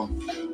Shalom.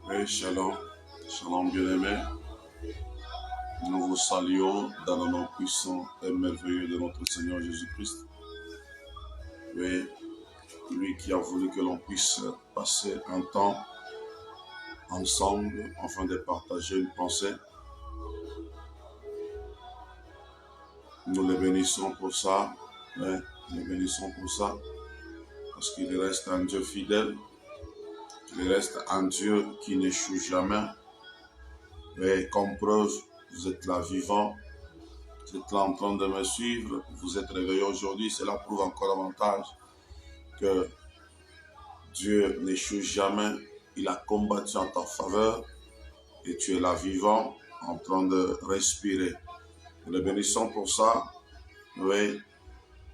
Oui, shalom, shalom bien-aimés. Nous vous saluons dans le nom puissant et merveilleux de notre Seigneur Jésus-Christ. Oui, lui qui a voulu que l'on puisse passer un temps ensemble afin de partager une pensée. Nous le bénissons pour ça. Oui, nous le bénissons pour ça. Parce qu'il reste un Dieu fidèle. Il reste un Dieu qui n'échoue jamais. Et comme preuve, vous êtes là vivant. Vous êtes là en train de me suivre. Vous êtes réveillés aujourd'hui. Cela prouve encore davantage que Dieu n'échoue jamais. Il a combattu en ta faveur. Et tu es là vivant, en train de respirer. Nous le bénissons pour ça. Oui,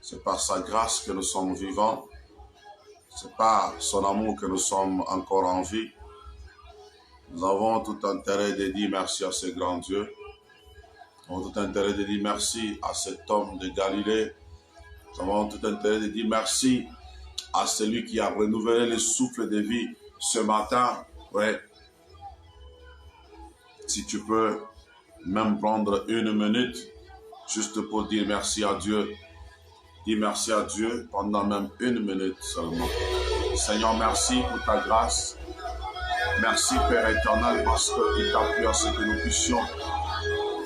c'est par sa grâce que nous sommes vivants. C'est par son amour que nous sommes encore en vie. Nous avons tout intérêt de dire merci à ce grand Dieu. Nous avons tout intérêt de dire merci à cet homme de Galilée. Nous avons tout intérêt de dire merci à celui qui a renouvelé le souffle de vie ce matin. Ouais. Si tu peux même prendre une minute juste pour dire merci à Dieu. Dis merci à Dieu pendant même une minute seulement. Seigneur, merci pour ta grâce. Merci Père éternel parce qu'il t'a plu à ce que nous puissions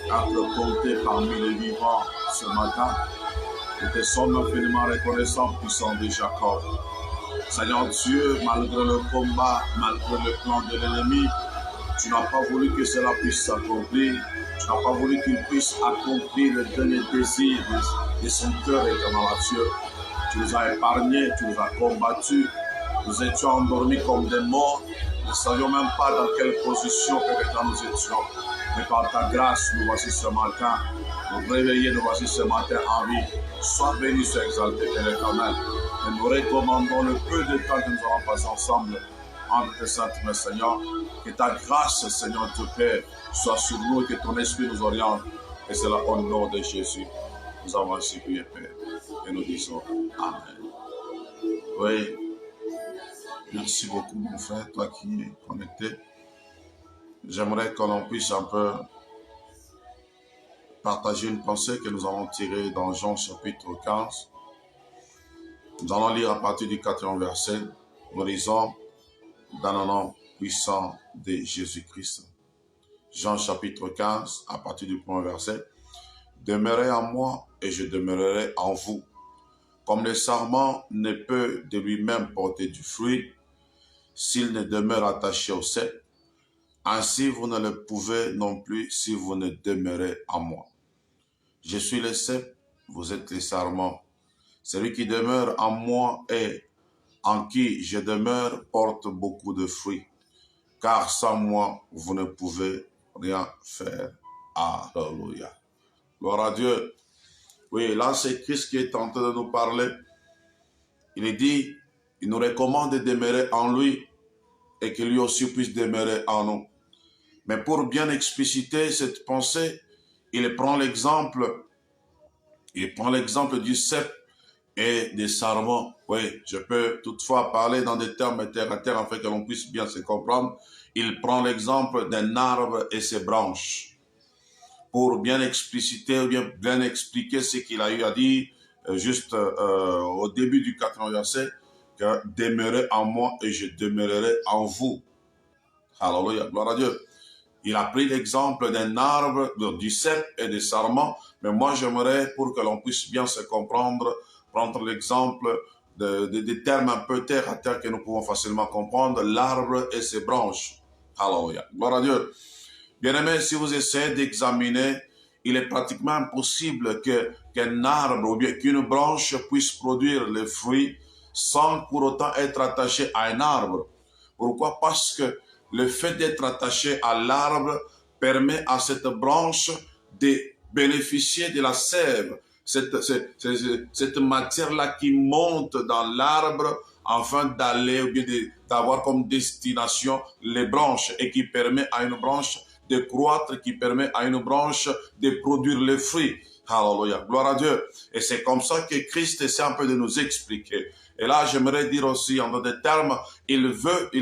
être comptés parmi les vivants ce matin. Nous te sommes infiniment reconnaissants, puissant de Jacob. Seigneur Dieu, malgré le combat, malgré le plan de l'ennemi, tu n'as pas voulu que cela puisse s'accomplir. Tu n'as pas voulu qu'il puisse accomplir le dernier désir de son cœur éternel à Dieu. Tu nous as épargnés, tu nous as combattus. Nous étions endormis comme des morts. Nous ne savions même pas dans quelle position peut-être nous étions. Mais par ta grâce, nous voici ce matin. Nous réveillés, nous voici ce matin en vie. Sois béni, sois exalté, Père éternel. Et nous recommandons le peu de temps que nous allons passer ensemble entre tes saintes mains, Seigneur. Que ta grâce, Seigneur Dieu Père, soit sur nous et que ton esprit nous oriente. Et c'est là au nom de Jésus. Nous avons ainsi prié, Père. Et nous disons Amen. Oui. Merci beaucoup, mon frère, toi qui es connecté. J'aimerais que l'on puisse un peu partager une pensée que nous avons tirée dans Jean chapitre 15. Nous allons lire à partir du 4e verset. Nous lisons dans le nom puissant de Jésus-Christ. Jean chapitre 15, à partir du 1er verset. Demeurez en moi et je demeurerai en vous. Comme le sarment ne peut de lui-même porter du fruit, s'il ne demeure attaché au cep, ainsi vous ne le pouvez non plus si vous ne demeurez en moi. Je suis le cep, vous êtes les sarments. Celui qui demeure en moi et en qui je demeure porte beaucoup de fruits, car sans moi, vous ne pouvez rien faire. Alléluia. Gloire à Dieu. Oui, là c'est Christ qui est en train de nous parler. Il dit, il nous recommande de demeurer en lui et que lui aussi puisse demeurer en nous. Mais pour bien expliciter cette pensée, il prend l'exemple du cep et des sarments. Oui, je peux toutefois parler dans des termes terre à terre afin que l'on puisse bien se comprendre. Il prend l'exemple d'un arbre et ses branches pour bien expliciter ou bien expliquer ce qu'il a eu à dire juste au début du 4e verset, que demeurez en moi et je demeurerai en vous. Alléluia, gloire à Dieu. Il a pris l'exemple d'un arbre, du cep et des sarments, mais moi j'aimerais, pour que l'on puisse bien se comprendre, prendre l'exemple des termes un peu terre à terre que nous pouvons facilement comprendre, l'arbre et ses branches. Alléluia, gloire à Dieu. Bien-aimés, si vous essayez d'examiner, il est pratiquement impossible qu'un arbre ou bien qu'une branche puisse produire les fruits sans pour autant être attaché à un arbre. Pourquoi? Parce que le fait d'être attaché à l'arbre permet à cette branche de bénéficier de la sève, cette matière-là qui monte dans l'arbre afin d'aller ou bien d'avoir comme destination les branches et qui permet à une branche de croître, qui permet à une branche de produire les fruits. Alléluia, gloire à Dieu. Et c'est comme ça que Christ essaie un peu de nous expliquer. Et là, j'aimerais dire aussi, en d'autres termes, il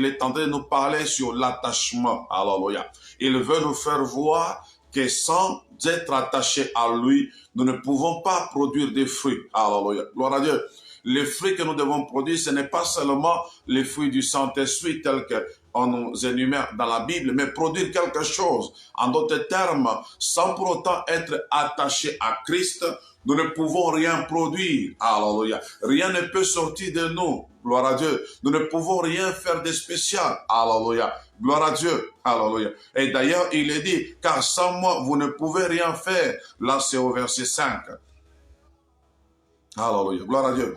est en train de nous parler sur l'attachement. Alléluia. Il veut nous faire voir que sans être attachés à lui, nous ne pouvons pas produire des fruits. Alléluia. Gloire à Dieu. Les fruits que nous devons produire, ce n'est pas seulement les fruits du Saint-Esprit tels qu'on nous énumère dans la Bible, mais produire quelque chose. En d'autres termes, sans pour autant être attaché à Christ, nous ne pouvons rien produire. Alléluia. Rien ne peut sortir de nous. Gloire à Dieu. Nous ne pouvons rien faire de spécial. Alléluia. Gloire à Dieu. Alléluia. Et d'ailleurs, il est dit, car sans moi, vous ne pouvez rien faire. Là, c'est au verset 5. Alléluia. Gloire à Dieu.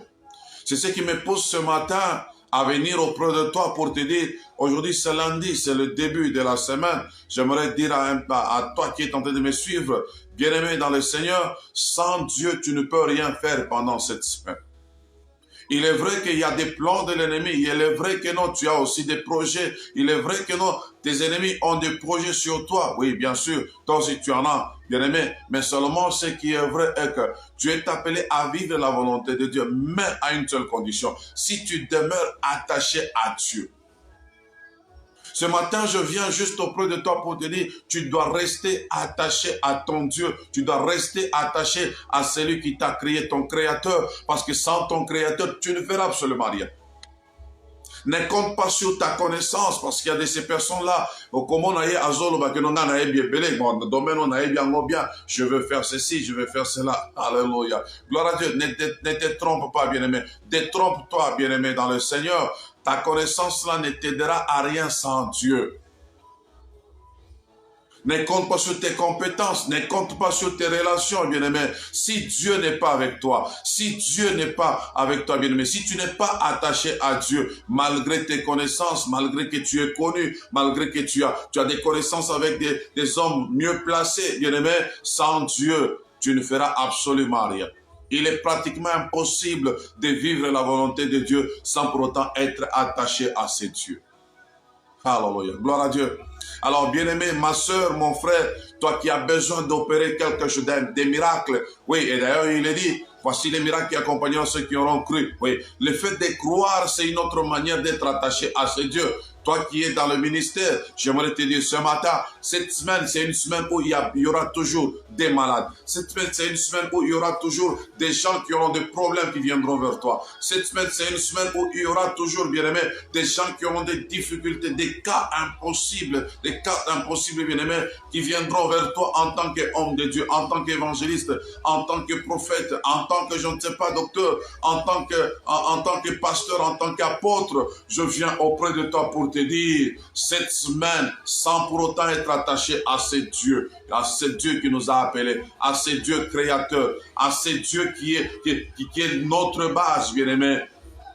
C'est ce qui me pousse ce matin à venir auprès de toi pour te dire, aujourd'hui c'est lundi, c'est le début de la semaine. J'aimerais dire à toi qui es en train de me suivre, bien-aimé dans le Seigneur, sans Dieu, tu ne peux rien faire pendant cette semaine. Il est vrai qu'il y a des plans de l'ennemi. Il est vrai que non, tu as aussi des projets. Il est vrai que non, tes ennemis ont des projets sur toi. Oui, bien sûr, toi aussi tu en as, bien aimé. Mais seulement ce qui est vrai est que tu es appelé à vivre la volonté de Dieu, mais à une seule condition. Si tu demeures attaché à Dieu. Ce matin, je viens juste auprès de toi pour te dire, tu dois rester attaché à ton Dieu. Tu dois rester attaché à celui qui t'a créé, ton créateur. Parce que sans ton créateur, tu ne feras absolument rien. Ne compte pas sur ta connaissance, parce qu'il y a de ces personnes-là, je veux faire ceci, je veux faire cela. Alléluia. Gloire à Dieu. Ne te trompe pas, bien-aimé. Détrompe-toi, bien-aimé, dans le Seigneur. Ta connaissance-là ne t'aidera à rien sans Dieu. Ne compte pas sur tes compétences, ne compte pas sur tes relations, bien-aimé. Si Dieu n'est pas avec toi, si Dieu n'est pas avec toi, bien-aimé, si tu n'es pas attaché à Dieu, malgré tes connaissances, malgré que tu es connu, malgré que tu as des connaissances avec des hommes mieux placés, bien-aimé, sans Dieu, tu ne feras absolument rien. Il est pratiquement impossible de vivre la volonté de Dieu sans pour autant être attaché à ces dieux. Alléluia. Gloire à Dieu. Alors, bien-aimé, ma soeur, mon frère, toi qui as besoin d'opérer quelque chose, des miracles. Oui, et d'ailleurs, il est dit, voici les miracles qui accompagneront ceux qui auront cru. Oui, le fait de croire, c'est une autre manière d'être attaché à ce Dieu. Toi qui es dans le ministère, j'aimerais te dire ce matin, cette semaine, c'est une semaine où il y aura toujours des malades. Cette semaine, c'est une semaine où il y aura toujours des gens qui auront des problèmes qui viendront vers toi. Cette semaine, c'est une semaine où il y aura toujours, bien-aimé, des gens qui auront des difficultés, des cas impossibles, bien-aimé, qui viendront vers toi en tant qu'homme de Dieu, en tant qu'évangéliste, en tant que prophète, en tant que, je ne sais pas, docteur, en tant que pasteur, en tant qu'apôtre. Je viens auprès de toi pour te dire, cette semaine, sans pour autant être attaché à ce Dieu qui nous a appelés, à ce Dieu créateur, à ce Dieu qui est notre base, bien-aimé.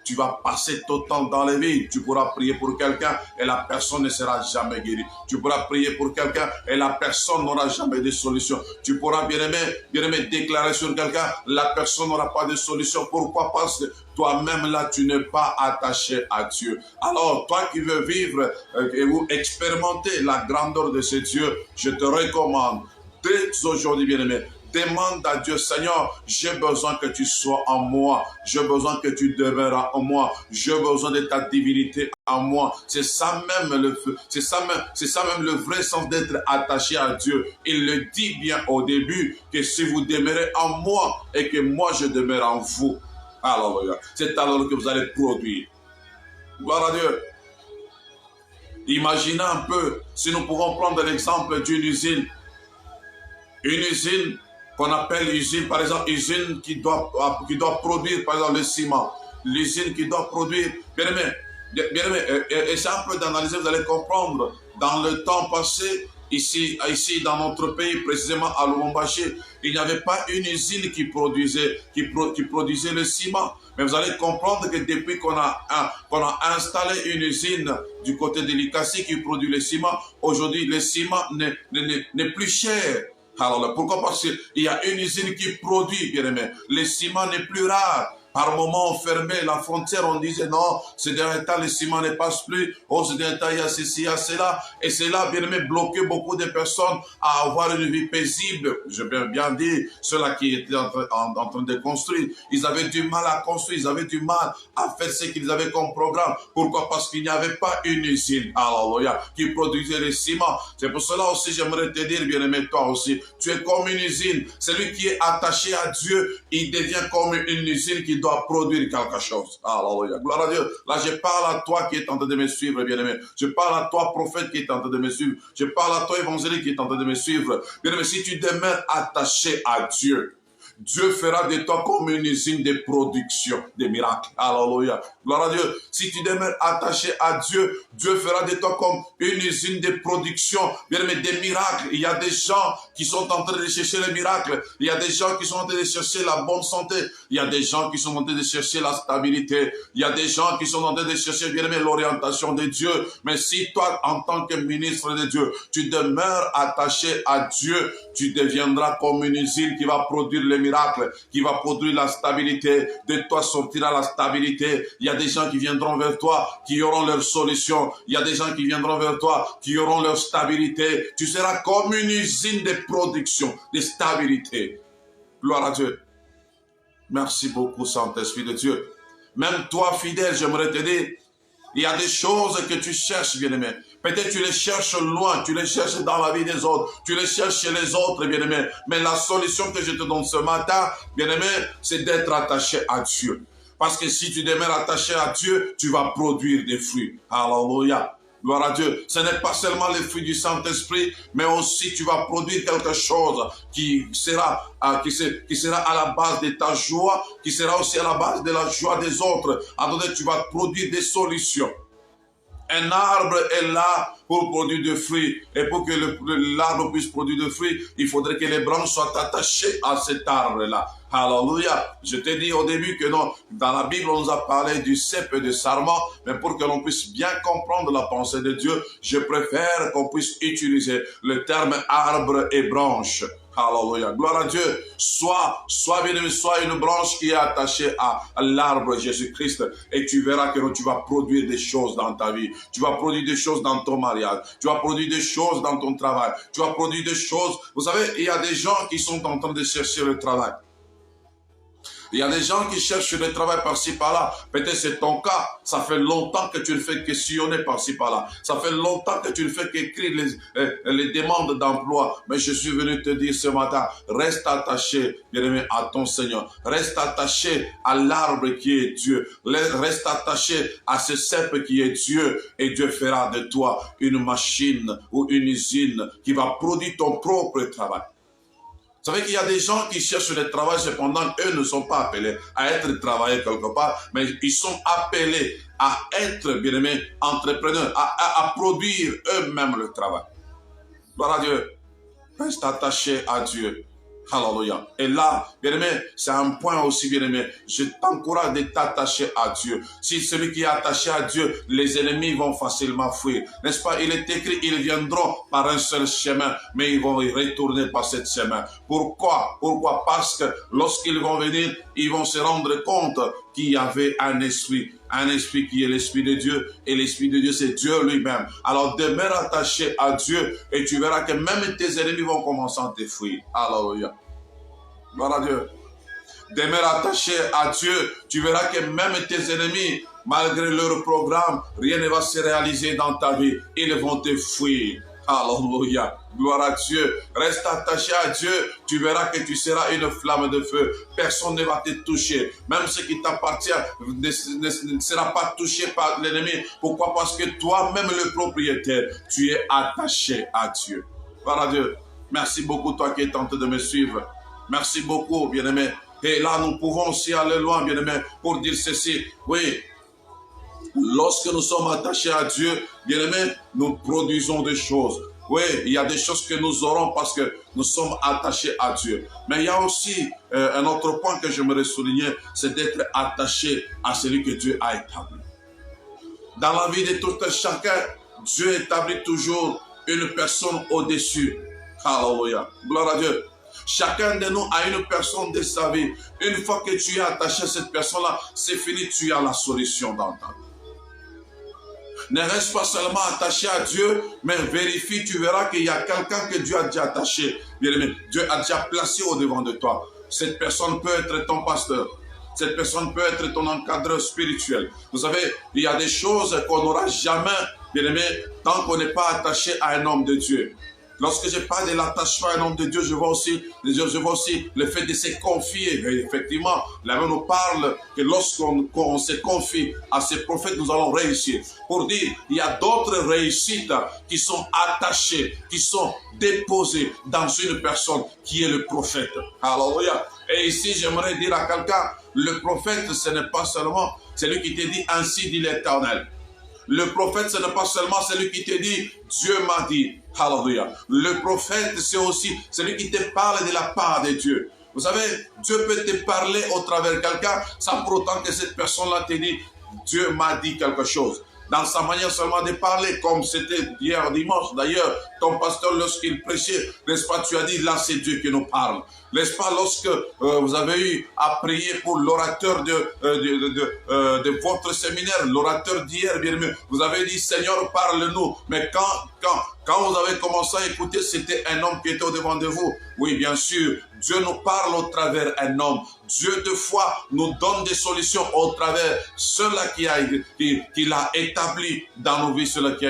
Tu vas passer ton temps dans les vies. Tu pourras prier pour quelqu'un et la personne ne sera jamais guérie. Tu pourras prier pour quelqu'un et la personne n'aura jamais de solution. Tu pourras, bien-aimé, déclarer sur quelqu'un, la personne n'aura pas de solution. Pourquoi? Parce que toi-même là, tu n'es pas attaché à Dieu. Alors, toi qui veux vivre et vous expérimenter la grandeur de ce Dieu, je te recommande dès aujourd'hui, bien-aimé, Demande à Dieu, Seigneur, j'ai besoin que tu sois en moi. J'ai besoin que tu demeures en moi. J'ai besoin de ta divinité en moi. C'est ça même le feu. C'est ça même le vrai sens d'être attaché à Dieu. Il le dit bien au début que si vous demeurez en moi et que moi je demeure en vous, alors c'est alors que vous allez produire. Gloire à Dieu. Imaginez un peu, si nous pouvons prendre l'exemple d'une usine. Une usine qu'on appelle usine, par exemple, usine qui doit produire, par exemple, le ciment. L'usine qui doit produire. Bien aimé, essayez un peu d'analyser, vous allez comprendre. Dans le temps passé, ici dans notre pays, précisément à Lubumbashi, il n'y avait pas une usine qui produisait le ciment. Mais vous allez comprendre que depuis qu'on a installé une usine du côté de l'Ikasi qui produit le ciment, aujourd'hui le ciment n'est plus cher. Alors pourquoi? Parce qu'il y a une usine qui produit, bien aimé. Le ciment n'est plus rare. Par moment, on fermait la frontière, on disait non, ce dernier temps, le ciment ne passe plus. Oh, ce dernier temps, il y a ceci, il y a cela. Et cela, bien aimé, bloquait beaucoup de personnes à avoir une vie paisible. Je vais bien dire, ceux-là qui étaient en train de construire, ils avaient du mal à construire, ils avaient du mal à faire ce qu'ils avaient comme programme. Pourquoi? Parce qu'il n'y avait pas une usine, alléluia, qui produisait le ciment. C'est pour cela aussi, j'aimerais te dire, bien aimé, toi aussi, tu es comme une usine. Celui qui est attaché à Dieu, il devient comme une usine qui doit produire quelque chose. Alléluia. Gloire à Dieu. Là, je parle à toi qui es en train de me suivre, bien-aimé. Je parle à toi, prophète, qui est en train de me suivre. Je parle à toi, évangélique, qui est en train de me suivre. Bien-aimé, si tu demeures attaché à Dieu, Dieu fera de toi comme une usine de production des miracles. Alléluia. Gloire à Dieu. Si tu demeures attaché à Dieu, Dieu fera de toi comme une usine de production, bien aimé, des miracles. Il y a des gens qui sont en train de chercher les miracles. Il y a des gens qui sont en train de chercher la bonne santé. Il y a des gens qui sont en train de chercher la stabilité. Il y a des gens qui sont en train de chercher, bien aimé, l'orientation de Dieu. Mais si toi, en tant que ministre de Dieu, tu demeures attaché à Dieu, tu deviendras comme une usine qui va produire les miracles, qui va produire la stabilité. De toi sortira la stabilité. Il y a des gens qui viendront vers toi, qui auront leur solution. Il y a des gens qui viendront vers toi, qui auront leur stabilité. Tu seras comme une usine de production, de stabilité. Gloire à Dieu. Merci beaucoup, Saint-Esprit de Dieu. Même toi, fidèle, j'aimerais te dire, il y a des choses que tu cherches, bien-aimé. Peut-être tu les cherches loin, tu les cherches dans la vie des autres, tu les cherches chez les autres, bien-aimé. Mais la solution que je te donne ce matin, bien-aimé, c'est d'être attaché à Dieu. Parce que si tu demeures attaché à Dieu, tu vas produire des fruits. Alléluia. Gloire à Dieu. Ce n'est pas seulement les fruits du Saint-Esprit, mais aussi tu vas produire quelque chose qui sera à la base de ta joie, qui sera aussi à la base de la joie des autres. Attendez, tu vas produire des solutions. Un arbre est là pour produire des fruits. Et pour que l'arbre puisse produire des fruits, il faudrait que les branches soient attachées à cet arbre-là. Alléluia. Je t'ai dit au début que non, dans la Bible, on nous a parlé du cep et du sarment, mais pour que l'on puisse bien comprendre la pensée de Dieu, je préfère qu'on puisse utiliser le terme arbre et branche. Alléluia. Gloire à Dieu. Sois une branche qui est attachée à l'arbre Jésus-Christ et tu verras que tu vas produire des choses dans ta vie. Tu vas produire des choses dans ton mariage. Tu vas produire des choses dans ton travail. Tu vas produire des choses. Vous savez, il y a des gens qui sont en train de chercher le travail. Il y a des gens qui cherchent le travail par-ci par-là. Peut-être c'est ton cas. Ça fait longtemps que tu ne fais que sillonner par-ci par-là. Ça fait longtemps que tu ne fais qu'écrire les demandes d'emploi. Mais je suis venu te dire ce matin, reste attaché, bien-aimé, à ton Seigneur. Reste attaché à l'arbre qui est Dieu. Reste attaché à ce cep qui est Dieu. Et Dieu fera de toi une machine ou une usine qui va produire ton propre travail. Vous savez qu'il y a des gens qui cherchent le travail, cependant, eux ne sont pas appelés à être travailleurs quelque part, mais ils sont appelés à être, bien aimés, entrepreneurs, à produire eux-mêmes le travail. Gloire à Dieu. Reste attaché à Dieu. Alléluia. Et là, bien-aimé, c'est un point aussi, bien-aimé. Je t'encourage de t'attacher à Dieu. Si celui qui est attaché à Dieu, les ennemis vont facilement fuir. N'est-ce pas? Il est écrit, ils viendront par un seul chemin, mais ils vont y retourner par ce chemin. Pourquoi? Pourquoi? Parce que lorsqu'ils vont venir, ils vont se rendre compte qu'il y avait un esprit qui est l'esprit de Dieu, et l'esprit de Dieu, c'est Dieu lui-même. Alors demeure attaché à Dieu, et tu verras que même tes ennemis vont commencer à te fuir. Alléluia. Gloire à Dieu. Demeure attaché à Dieu, tu verras que même tes ennemis, malgré leur programme, rien ne va se réaliser dans ta vie. Ils vont te fuir. Alléluia. Gloire à Dieu. Reste attaché à Dieu. Tu verras que tu seras une flamme de feu. Personne ne va te toucher. Même ce qui t'appartient ne sera pas touché par l'ennemi. Pourquoi? Parce que toi-même, le propriétaire, tu es attaché à Dieu. Gloire à Dieu. Merci beaucoup, toi qui es tenté de me suivre. Merci beaucoup, bien-aimé. Et là, nous pouvons aussi aller loin, bien-aimé, pour dire ceci. Oui, lorsque nous sommes attachés à Dieu, bien-aimé, nous produisons des choses. Oui, il y a des choses que nous aurons parce que nous sommes attachés à Dieu. Mais il y a aussi un autre point que j'aimerais souligner, c'est d'être attaché à celui que Dieu a établi. Dans la vie de tout un chacun, Dieu établit toujours une personne au-dessus. Alléluia. Gloire à Dieu. Chacun de nous a une personne de sa vie. Une fois que tu es attaché à cette personne-là, c'est fini, tu as la solution dans ta vie. Ne reste pas seulement attaché à Dieu, mais vérifie, tu verras qu'il y a quelqu'un que Dieu a déjà attaché. Bien-aimé, Dieu a déjà placé au-devant de toi. Cette personne peut être ton pasteur. Cette personne peut être ton encadreur spirituel. Vous savez, il y a des choses qu'on n'aura jamais, bien-aimé, tant qu'on n'est pas attaché à un homme de Dieu. Lorsque je parle de l'attachement à un homme de Dieu, je vois aussi le fait de se confier. Et effectivement, la Bible nous parle que lorsqu'on se confie à ces prophètes, nous allons réussir. Pour dire, il y a d'autres réussites qui sont attachées, qui sont déposées dans une personne qui est le prophète. Alléluia. Et ici, j'aimerais dire à quelqu'un, le prophète, ce n'est pas seulement celui qui te dit ainsi dit l'Éternel. Le prophète, ce n'est pas seulement celui qui te dit Dieu m'a dit. Alléluia. Le prophète, c'est aussi celui qui te parle de la part de Dieu. Vous savez, Dieu peut te parler au travers de quelqu'un sans pour autant que cette personne-là te dit Dieu m'a dit quelque chose. Dans sa manière seulement de parler, comme c'était hier dimanche. D'ailleurs, ton pasteur, lorsqu'il prêchait, n'est-ce pas, tu as dit, là, c'est Dieu qui nous parle. N'est-ce pas, lorsque vous avez eu à prier pour l'orateur de votre séminaire, l'orateur d'hier, bien aimé, vous avez dit, Seigneur, parle-nous. Mais quand vous avez commencé à écouter, c'était un homme qui était au-devant de vous. Oui, bien sûr, Dieu nous parle au travers d'un homme. Dieu, de fois, nous donne des solutions au travers cela qu'il a établi dans nos vies, cela qu'il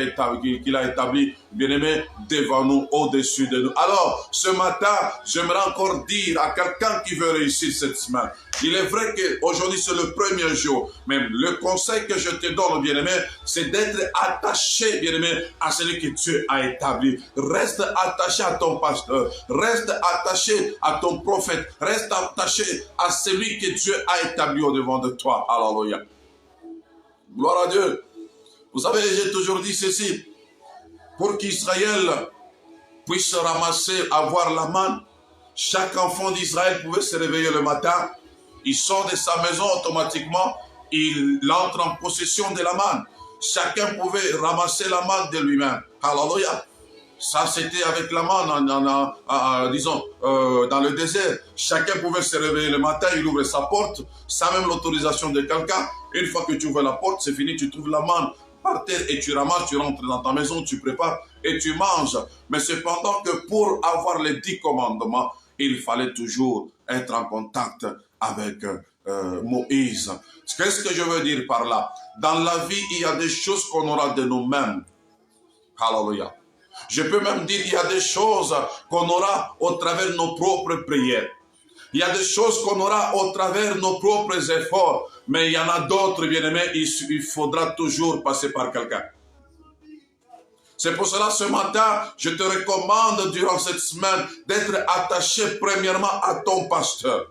a établi, bien-aimé, devant nous, au-dessus de nous. Alors, ce matin, j'aimerais encore dire à quelqu'un qui veut réussir cette semaine, il est vrai qu'aujourd'hui, c'est le premier jour, mais le conseil que je te donne, bien-aimé, c'est d'être attaché, bien-aimé, à celui que Dieu a établi. Reste attaché à ton pasteur, reste attaché à ton prophète, reste attaché à celui que Dieu a établi au-devant de toi. Alléluia. Gloire à Dieu. Vous savez, j'ai toujours dit ceci. Pour qu'Israël puisse ramasser, avoir la manne, chaque enfant d'Israël pouvait se réveiller le matin. Il sort de sa maison automatiquement. Il entre en possession de la manne. Chacun pouvait ramasser la manne de lui-même. Alléluia. Ça, c'était avec la manne, disons, dans le désert. Chacun pouvait se réveiller le matin, il ouvre sa porte, sans même l'autorisation de quelqu'un. Une fois que tu ouvres la porte, c'est fini, tu trouves la manne par terre et tu ramasses, tu rentres dans ta maison, tu prépares et tu manges. Mais cependant que pour avoir les 10 commandements, il fallait toujours être en contact avec Moïse. Qu'est-ce que je veux dire par là? Dans la vie, il y a des choses qu'on aura de nous-mêmes. Alléluia. Je peux même dire qu'il y a des choses qu'on aura au travers de nos propres prières. Il y a des choses qu'on aura au travers de nos propres efforts. Mais il y en a d'autres, bien-aimés, il faudra toujours passer par quelqu'un. C'est pour cela, ce matin, je te recommande durant cette semaine d'être attaché premièrement à ton pasteur.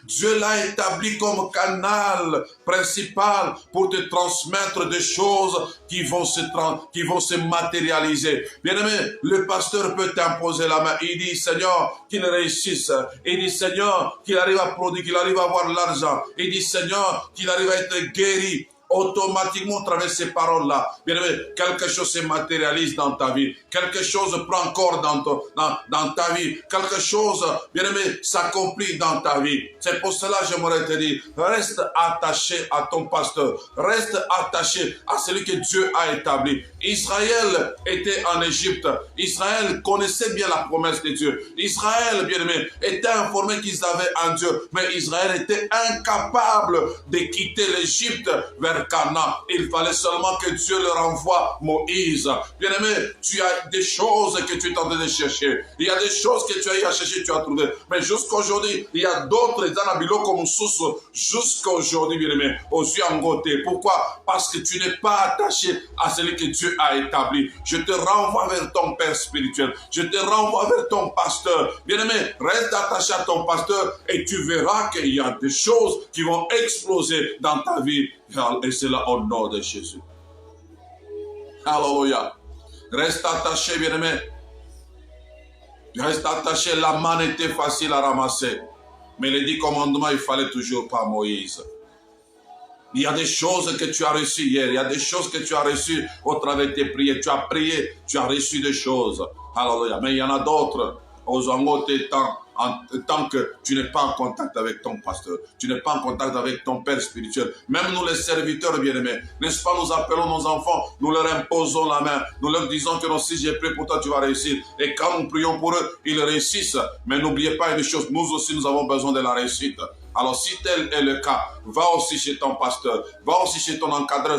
Dieu l'a établi comme canal principal pour te transmettre des choses qui vont se matérialiser. Bien-aimé, le pasteur peut t'imposer la main. Il dit, Seigneur, qu'il réussisse. Il dit, Seigneur, qu'il arrive à produire, qu'il arrive à avoir l'argent. Il dit, Seigneur, qu'il arrive à être guéri. automatiquement, à travers ces paroles-là, bien aimé, quelque chose se matérialise dans ta vie. Quelque chose prend corps dans ta vie. Quelque chose, bien aimé, s'accomplit dans ta vie. C'est pour cela que j'aimerais te dire, reste attaché à ton pasteur. Reste attaché à celui que Dieu a établi. Israël était en Égypte. Israël connaissait bien la promesse de Dieu. Israël, bien aimé, était informé qu'ils avaient un Dieu. Mais Israël était incapable de quitter l'Égypte vers Canaan. Il fallait seulement que Dieu leur envoie Moïse. Bien aimé, tu as des choses que tu es en train de chercher. Il y a des choses que tu as eu à chercher, tu as trouvé. Mais jusqu'aujourd'hui, il y a d'autres dans comme sous jusqu'aujourd'hui, bien aimé, aux yeux engotés. Pourquoi? Parce que tu n'es pas attaché à celui que Dieu a établi. Je te renvoie vers ton Père spirituel. Je te renvoie vers ton pasteur. Bien aimé, reste attaché à ton pasteur et tu verras qu'il y a des choses qui vont exploser dans ta vie. Et c'est là au nom de Jésus. Alléluia. Reste attaché, bien aimé. Reste attaché. La manne était facile à ramasser. Mais les 10 commandements, il fallait toujours pas Moïse. Il y a des choses que tu as reçues hier. Il y a des choses que tu as reçues au travers de tes prières. Tu as prié, tu as reçu des choses. Alléluia. Mais il y en a d'autres. Aux angots tant que tu n'es pas en contact avec ton pasteur, tu n'es pas en contact avec ton Père spirituel. Même nous les serviteurs bien-aimés, n'est-ce pas, nous appelons nos enfants, nous leur imposons la main, nous leur disons que non, si j'ai prié pour toi, tu vas réussir. Et quand nous prions pour eux, ils réussissent. Mais n'oubliez pas une chose, nous aussi nous avons besoin de la réussite. Alors si tel est le cas, va aussi chez ton pasteur, va aussi chez ton encadreur